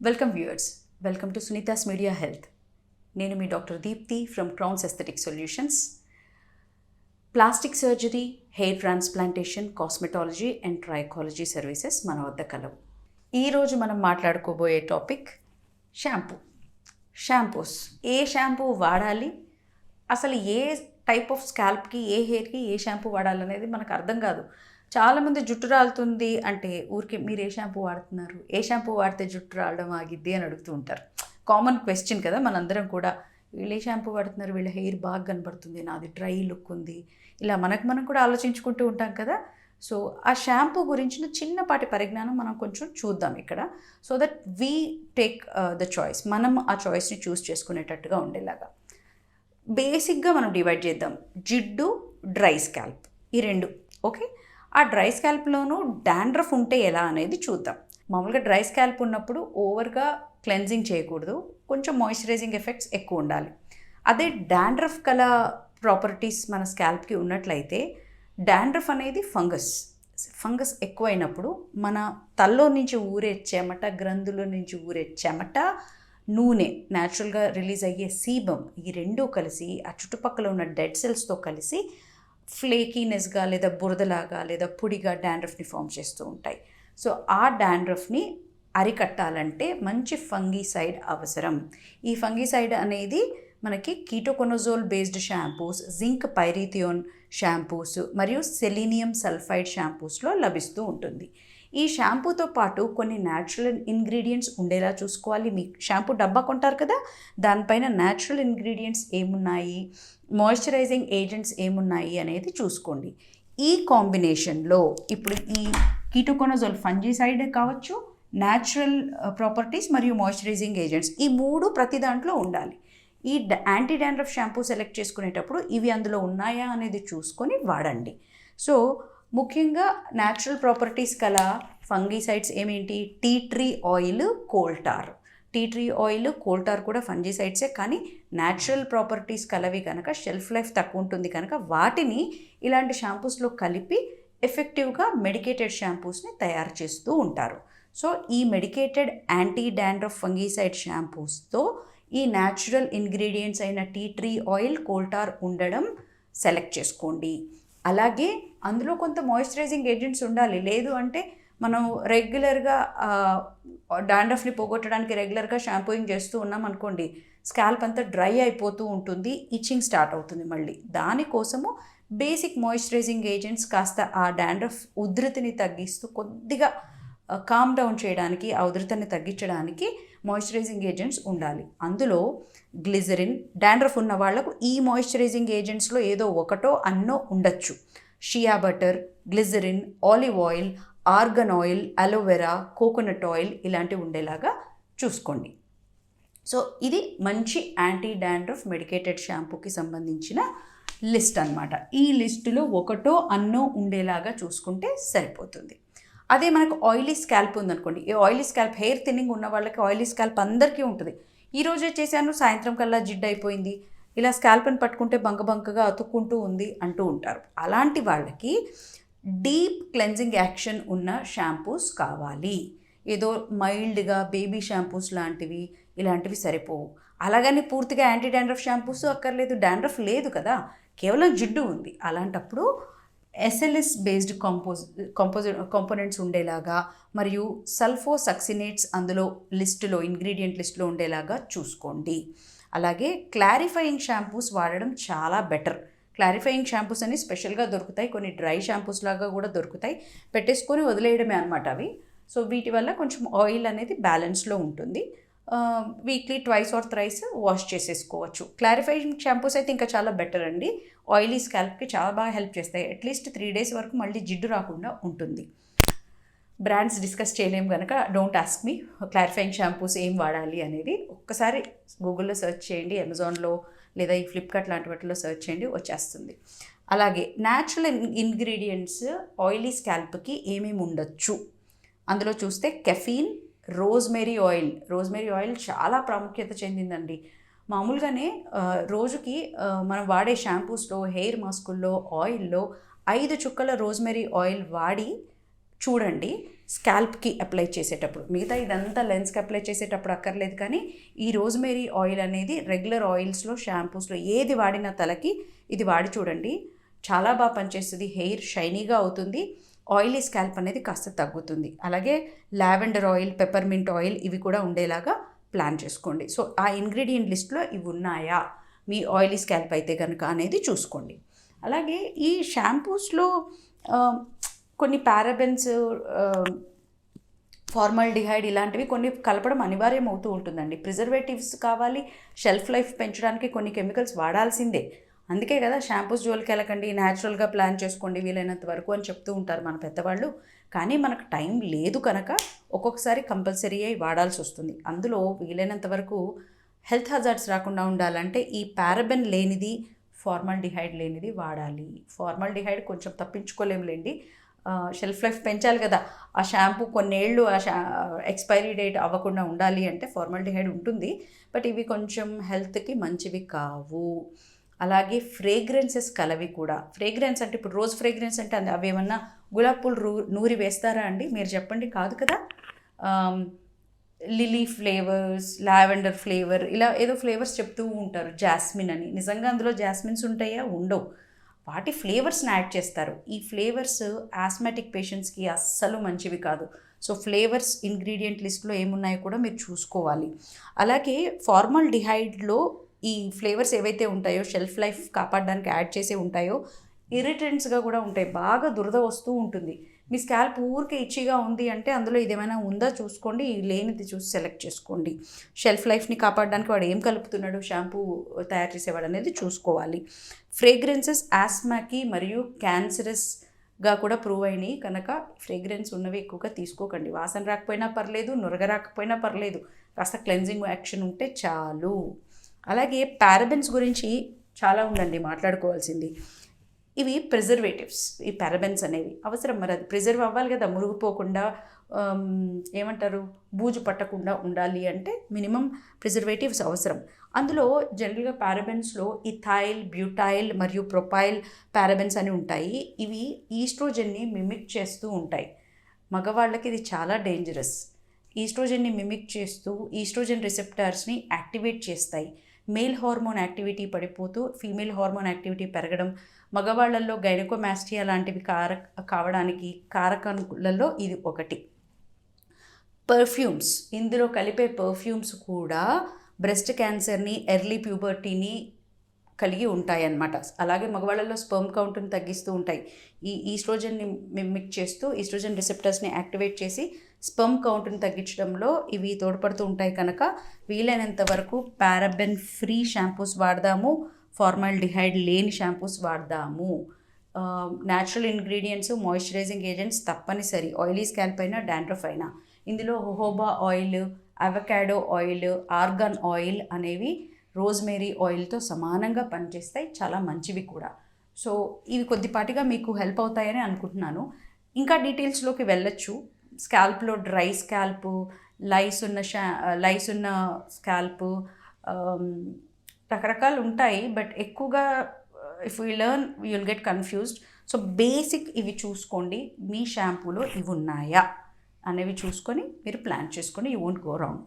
Welcome viewers, welcome to Sunitha's media health. నేను మీ doctor Deepthi from crowns aesthetic solutions. Plastic surgery, hair transplantation, cosmetology and trichology services మన వద్ద కలవు. ఈరోజు మనం మాట్లాడుకోబోయే టాపిక్ షాంపూస్. ఏ షాంపూ వాడాలి, అసలు ఏ టైప్ ఆఫ్ స్కాల్ప్కి, ఏ హెయిర్కి ఏ షాంపూ వాడాలనేది మనకు అర్థం కాదు. చాలామంది జుట్టు రాలుతుంది అంటే ఊరికి మీరు ఏ షాంపూ వాడుతున్నారు, ఏ షాంపూ వాడితే జుట్టు రాలడం ఆగిద్ది అని అడుగుతూ ఉంటారు. కామన్ క్వశ్చన్ కదా. మనందరం కూడా వీళ్ళు ఏ షాంపూ వాడుతున్నారు, వీళ్ళ హెయిర్ బాగా కనబడుతుంది, నాది డ్రై లుక్ ఉంది, ఇలా మనం కూడా ఆలోచించుకుంటూ ఉంటాం కదా. సో ఆ షాంపూ గురించిన చిన్నపాటి పరిజ్ఞానం మనం కొంచెం చూద్దాం ఇక్కడ, so that we take the choice. మనం ఆ చాయిస్ని చూస్ చేసుకునేటట్టుగా ఉండేలాగా బేసిక్గా మనం డివైడ్ చేద్దాం. జిడ్డు, డ్రై స్కాల్ప్, ఈ రెండు. ఓకే, ఆ డ్రై స్కాల్ప్లోనూ డాండ్రఫ్ ఉంటే ఎలా అనేది చూద్దాం. మామూలుగా డ్రై స్కాల్ప్ ఉన్నప్పుడు ఓవర్గా క్లెన్జింగ్ చేయకూడదు, కొంచెం మాయిశ్చరైజింగ్ ఎఫెక్ట్స్ ఎక్కువ ఉండాలి. అదే డాండ్రఫ్ కల ప్రాపర్టీస్ మన స్కాల్ప్కి ఉన్నట్లయితే, డాండ్రఫ్ అనేది ఫంగస్ ఎక్కువైనప్పుడు మన తల్లో నుంచి ఊరే చెమట, గ్రంథుల నుంచి ఊరే చెమట, నూనె, న్యాచురల్గా రిలీజ్ అయ్యే సీబమ్, ఈ రెండూ కలిసి ఆ చుట్టుపక్కల ఉన్న డెడ్ సెల్స్తో కలిసి ఫ్లేకీనెస్గా లేదా బురదలాగా లేదా పొడిగా డాండ్రఫ్ని ఫామ్ చేస్తూ ఉంటాయి. సో ఆ డాండ్రఫ్ని అరికట్టాలంటే మంచి ఫంగీసైడ్ అవసరం. ఈ ఫంగీసైడ్ అనేది మనకి ketoconazole based shampoos, zinc pyrithione shampoos మరియు సెలీనియం సల్ఫైడ్ షాంపూస్లో లభిస్తూ ఉంటుంది. ఈ షాంపూతో పాటు కొన్ని న్యాచురల్ ఇంగ్రీడియంట్స్ ఉండేలా చూసుకోవాలి. మీ షాంపూ డబ్బా కొంటారు కదా, దానిపైన న్యాచురల్ ఇంగ్రీడియంట్స్ ఏమున్నాయి, మాయిశ్చరైజింగ్ ఏజెంట్స్ ఏమున్నాయి అనేది చూసుకోండి. ఈ కాంబినేషన్లో ఇప్పుడు ఈ కీటోకొనజోల్ ఫంజీసైడ్ కావచ్చు, న్యాచురల్ ప్రాపర్టీస్ మరియు మాయిశ్చరైజింగ్ ఏజెంట్స్, ఈ మూడు ప్రతి దాంట్లో ఉండాలి. ఈ యాంటీ డాండ్రఫ్ షాంపూ సెలెక్ట్ చేసుకునేటప్పుడు ఇవి అందులో ఉన్నాయా అనేది చూసుకొని వాడండి. సో ముఖ్యంగా న్యాచురల్ ప్రాపర్టీస్ కల ఫంగీసైడ్స్ ఏమేంటి, tea tree oil, coal tar. Tea tree oil, coal tar కూడా ఫంగీసైడ్సే, కానీ న్యాచురల్ ప్రాపర్టీస్ కలవి కనుక షెల్ఫ్ లైఫ్ తక్కువ ఉంటుంది కనుక వాటిని ఇలాంటి షాంపూస్లో కలిపి ఎఫెక్టివ్గా మెడికేటెడ్ షాంపూస్ని తయారు చేస్తూ ఉంటారు. సో ఈ మెడికేటెడ్ యాంటీ డాండ్రఫ్ ఫంగీసైడ్ షాంపూస్తో ఈ న్యాచురల్ ఇంగ్రీడియంట్స్ అయిన టీ ట్రీ ఆయిల్, కోల్టార్ ఉండడం సెలెక్ట్ చేసుకోండి. అలాగే అందులో కొంత మాయిశ్చరైజింగ్ ఏజెంట్స్ ఉండాలి. లేదు అంటే మనం రెగ్యులర్గా డాండ్రఫ్ని పోగొట్టడానికి రెగ్యులర్గా షాంపూయింగ్ చేస్తూ ఉన్నాం అనుకోండి, స్కాల్ప్ అంతా డ్రై అయిపోతూ ఉంటుంది, ఇచ్చింగ్ స్టార్ట్ అవుతుంది. మళ్ళీ దానికోసము బేసిక్ మాయిశ్చరైజింగ్ ఏజెంట్స్ కాస్త ఆ డాండ్రఫ్ ఉధృతిని తగ్గిస్తూ కొద్దిగా కామ్ డౌన్ చేయడానికి, ఆ ఉధృతిని తగ్గించడానికి మాయిశ్చరైజింగ్ ఏజెంట్స్ ఉండాలి. అందులో గ్లిజరిన్, డాండ్రఫ్ ఉన్న వాళ్లకు ఈ మాయిశ్చరైజింగ్ ఏజెంట్స్లో ఏదో ఒకటో అన్నో ఉండొచ్చు. Shea butter, glycerin, olive oil, organ oil, aloe vera, coconut oil ఇలాంటివి ఉండేలాగా చూసుకోండి. సో ఇది మంచి యాంటీ డాండ్రఫ్ మెడికేటెడ్ షాంపూకి సంబంధించిన లిస్ట్ అన్నమాట. ఈ లిస్టులో ఒకటో అన్నో ఉండేలాగా చూసుకుంటే సరిపోతుంది. అదే మనకు ఆయిలీ స్కాల్ప్ ఉందనుకోండి, ఈ ఆయిలీ స్కాల్ప్, హెయిర్ థిన్నింగ్ ఉన్న వాళ్ళకి ఆయిలీ స్కాల్ప్ అందరికీ ఉంటుంది. ఈరోజే చేశాను, సాయంత్రం కల్లా జిడ్డు అయిపోయింది, ఇలా స్కాల్ప్ని పట్టుకుంటే బంకగా అతుక్కుంటూ ఉంది అంటూ ఉంటారు. అలాంటి వాళ్ళకి డీప్ క్లెన్జింగ్ యాక్షన్ ఉన్న షాంపూస్ కావాలి. ఏదో మైల్డ్గా బేబీ షాంపూస్ లాంటివి ఇలాంటివి సరిపోవు. అలాగని పూర్తిగా యాంటీ డాండ్రఫ్ షాంపూస్ అక్కర్లేదు, డాండ్రఫ్ లేదు కదా, కేవలం జిడ్డు ఉంది. అలాంటప్పుడు ఎస్ఎల్ఎస్ బేస్డ్ కాంపోనెంట్స్ ఉండేలాగా మరియు సల్ఫోసక్సినేట్స్ అందులో లిస్టులో, ఇంగ్రీడియంట్ లిస్టులో ఉండేలాగా చూసుకోండి. అలాగే క్లారిఫైయింగ్ షాంపూస్ వాడడం చాలా బెటర్. క్లారిఫైయింగ్ షాంపూస్ అని స్పెషల్గా దొరుకుతాయి, కొన్ని డ్రై షాంపూస్ లాగా కూడా దొరుకుతాయి, పెట్టేసుకొని వదిలేయడమే అనమాట అవి. సో వీటి వల్ల కొంచెం ఆయిల్ అనేది బ్యాలెన్స్లో ఉంటుంది. Weekly twice or thrice wash చేసేసుకోవచ్చు. క్లారిఫైయింగ్ షాంపూస్ అయితే ఇంకా చాలా బెటర్ అండి, ఆయిలీ స్కాల్ప్కి చాలా బాగా హెల్ప్ చేస్తాయి. అట్లీస్ట్ 3 days వరకు మళ్ళీ జిడ్డు రాకుండా ఉంటుంది. బ్రాండ్స్ డిస్కస్ చేయలేము కనుక don't ask me clarifying shampoos ఏం వాడాలి అనేది. ఒక్కసారి గూగుల్లో సెర్చ్ చేయండి, అమెజాన్లో లేదా ఈ ఫ్లిప్కార్ట్ లాంటి వాటిలో సెర్చ్ చేయండి, వచ్చేస్తుంది. అలాగే న్యాచురల్ ఇంగ్రీడియంట్స్ ఆయిలీ స్కాల్ప్కి ఏమేమి ఉండొచ్చు అందులో చూస్తే కెఫీన్, రోజ్మెరీ ఆయిల్ చాలా ప్రాముఖ్యత చెందిందండి. మామూలుగానే రోజుకి మనం వాడే షాంపూస్లో, హెయిర్ మాస్కుల్లో, ఆయిల్లో 5 చుక్కల రోజ్మెరీ ఆయిల్ వాడి చూడండి. స్కాల్ప్కి అప్లై చేసేటప్పుడు. మిగతా ఇదంతా లెన్స్కి అప్లై చేసేటప్పుడు అక్కర్లేదు, కానీ ఈ రోజ్మేరీ ఆయిల్ అనేది రెగ్యులర్ ఆయిల్స్లో, షాంపూస్లో ఏది వాడినా తలకి ఇది వాడి చూడండి, చాలా బాగా పనిచేస్తుంది. హెయిర్ షైనీగా అవుతుంది, ఆయిలీ స్కాల్ప్ అనేది కాస్త తగ్గుతుంది. అలాగే లావెండర్ ఆయిల్, పెప్పర్మింట్ ఆయిల్ ఇవి కూడా ఉండేలాగా ప్లాన్ చేసుకోండి. సో ఆ ఇంగ్రీడియంట్ లిస్ట్లో ఇవి ఉన్నాయా మీ ఆయిలీ స్కాల్ప్ అయితే కనుక అనేది చూసుకోండి. అలాగే ఈ షాంపూస్లో కొన్ని పారాబెన్స్, ఫార్మాల్డిహైడ్ ఇలాంటివి కొన్ని కలపడం అనివార్యం అవుతూ ఉంటుందండి. ప్రిజర్వేటివ్స్ కావాలి, షెల్ఫ్ లైఫ్ పెంచడానికి కొన్ని కెమికల్స్ వాడాల్సిందే. అందుకే కదా షాంపూస్ జోలికి వెళ్ళకండి, న్యాచురల్గా ప్లాన్ చేసుకోండి వీలైనంత వరకు అని చెప్తూ ఉంటారు మన పెద్దవాళ్ళు. కానీ మనకు టైం లేదు కనుక ఒక్కొక్కసారి కంపల్సరీ అయి వాడాల్సి వస్తుంది. అందులో వీలైనంత వరకు హెల్త్ హజార్డ్స్ రాకుండా ఉండాలంటే ఈ పారాబెన్ లేనిది, ఫార్మాల్డిహైడ్ లేనిది వాడాలి. ఫార్మాల్డిహైడ్ కొంచెం తప్పించుకోలేములేండి, షెల్ఫ్ లైఫ్ పెంచాలి కదా. ఆ షాంపూ కొన్నేళ్ళు ఎక్స్పైరీ డేట్ అవ్వకుండా ఉండాలి అంటే ఫార్మాల్డిహైడ్ ఉంటుంది, బట్ ఇవి కొంచెం హెల్త్కి మంచివి కావు. అలాగే ఫ్రేగ్రెన్సెస్ కలవి కూడా. ఫ్రేగ్రెన్స్ అంటే ఇప్పుడు రోజ్ ఫ్రేగ్రెన్స్ అంటే అవి ఏమన్నా గులాబీ పూలు నూరి వేస్తారా అండి? మీరు చెప్పండి, కాదు కదా. లిలీ ఫ్లేవర్స్, లావెండర్ ఫ్లేవర్, ఇలా ఏదో ఫ్లేవర్స్ చెప్తూ ఉంటారు, జాస్మిన్ అని. నిజంగా అందులో జాస్మిన్స్ ఉంటాయా? ఉండవు. వాటి ఫ్లేవర్స్ని యాడ్ చేస్తారు. ఈ ఫ్లేవర్స్ ఆస్మాటిక్ పేషెంట్స్కి అస్సలు మంచివి కాదు. సో ఫ్లేవర్స్ ఇంగ్రీడియంట్ లిస్ట్లో ఏమున్నాయో కూడా మీరు చూసుకోవాలి. అలాగే ఫార్మాల్డిహైడ్లో ఈ ఫ్లేవర్స్ ఏవైతే ఉంటాయో, షెల్ఫ్ లైఫ్ కాపాడడానికి యాడ్ చేసే ఉంటాయో, ఇరిటెంట్స్గా కూడా ఉంటాయి. బాగా దురద వస్తూ ఉంటుంది. మీ స్కాల్ప్ ఊరికే ఇచ్చిగా ఉంది అంటే అందులో ఇదేమైనా ఉందా చూసుకోండి, లేనిది చూసి సెలెక్ట్ చేసుకోండి. షెల్ఫ్ లైఫ్ని కాపాడడానికి వాడు ఏం కలుపుతున్నాడు, షాంపూ తయారు చేసేవాడు అనేది చూసుకోవాలి. ఫ్రేగ్రెన్సెస్ ఆస్మాకి మరియు క్యాన్సరస్గా కూడా ప్రూవ్ అయినాయి కనుక ఫ్రేగ్రెన్స్ ఉన్నవి ఎక్కువగా తీసుకోకండి. వాసన రాకపోయినా పర్లేదు, నురగ రాకపోయినా పర్లేదు, కాస్త క్లెన్జింగ్ యాక్షన్ ఉంటే చాలు. అలాగే పారాబెన్స్ గురించి చాలా ఉందండి మాట్లాడుకోవాల్సింది. ఇవి ప్రిజర్వేటివ్స్. ఈ పారాబెన్స్ అనేవి అవసరం, మరి అది ప్రిజర్వ్ అవ్వాలి కదా, మురిగిపోకుండా, ఏమంటారు, బూజు పట్టకుండా ఉండాలి అంటే మినిమం ప్రిజర్వేటివ్స్ అవసరం. అందులో జనరల్గా పారాబెన్స్లో ఇథైల్, బ్యూటైల్ మరియు ప్రొపైల్ పారాబెన్స్ అని ఉంటాయి. ఇవి ఈస్ట్రోజన్ని మిమిక్ చేస్తూ ఉంటాయి. మగవాళ్ళకి ఇది చాలా డేంజరస్. ఈస్ట్రోజన్ని మిమిక్ చేస్తూ ఈస్ట్రోజన్ రిసెప్టార్స్ని యాక్టివేట్ చేస్తాయి. మేల్ హార్మోన్ యాక్టివిటీ పడిపోతూ ఫీమేల్ హార్మోన్ యాక్టివిటీ పెరగడం, మగవాళ్ళల్లో గైనకోమాస్టియా లాంటివి కావడానికి కారకాలలో ఇది ఒకటి. పర్ఫ్యూమ్స్, ఇందులో కలిపే పర్ఫ్యూమ్స్ కూడా బ్రెస్ట్ క్యాన్సర్ని, ఎర్లీ ప్యూబర్టీని కలిగి ఉంటాయన్నమాట. అలాగే మగవాళ్ళలో స్పర్మ్ కౌంట్ని తగ్గిస్తూ ఉంటాయి. ఈ ఈస్ట్రోజన్ని మిమిక్ చేస్తూ ఈస్ట్రోజన్ రిసెప్టర్స్ని యాక్టివేట్ చేసి స్పర్మ్ కౌంట్ని తగ్గించడంలో ఇవి తోడ్పడుతూ ఉంటాయి కనుక వీలైనంత వరకు పారాబెన్ ఫ్రీ షాంపూస్ వాడదాము, ఫార్మాల్డిహైడ్ లేని షాంపూస్ వాడదాము. న్యాచురల్ ఇంగ్రీడియంట్స్, మాయిశ్చరైజింగ్ ఏజెంట్స్ తప్పనిసరి. ఆయిలీ స్కాల్ప్ అయినా, డాండ్రఫ్ అయినా. ఇందులో jojoba oil, avocado oil, argan oil అనేవి రోజ్మేరీ ఆయిల్తో సమానంగా పనిచేస్తాయి, చాలా మంచివి కూడా. సో ఇవి కొద్దిపాటిగా మీకు హెల్ప్ అవుతాయని అనుకుంటున్నాను. ఇంకా డీటెయిల్స్లోకి వెళ్ళొచ్చు. స్కాల్ప్లో డ్రై స్కాల్ప్, లైస్ ఉన్న స్కాల్ప్, రకరకాలు ఉంటాయి. బట్ ఎక్కువగా if you learn you will get confused. So basic ఇవి చూసుకోండి, మీ షాంపూలో ఇవి ఉన్నాయా అనేవి చూసుకొని మీరు ప్లాన్ చేసుకోండి. You won't go wrong.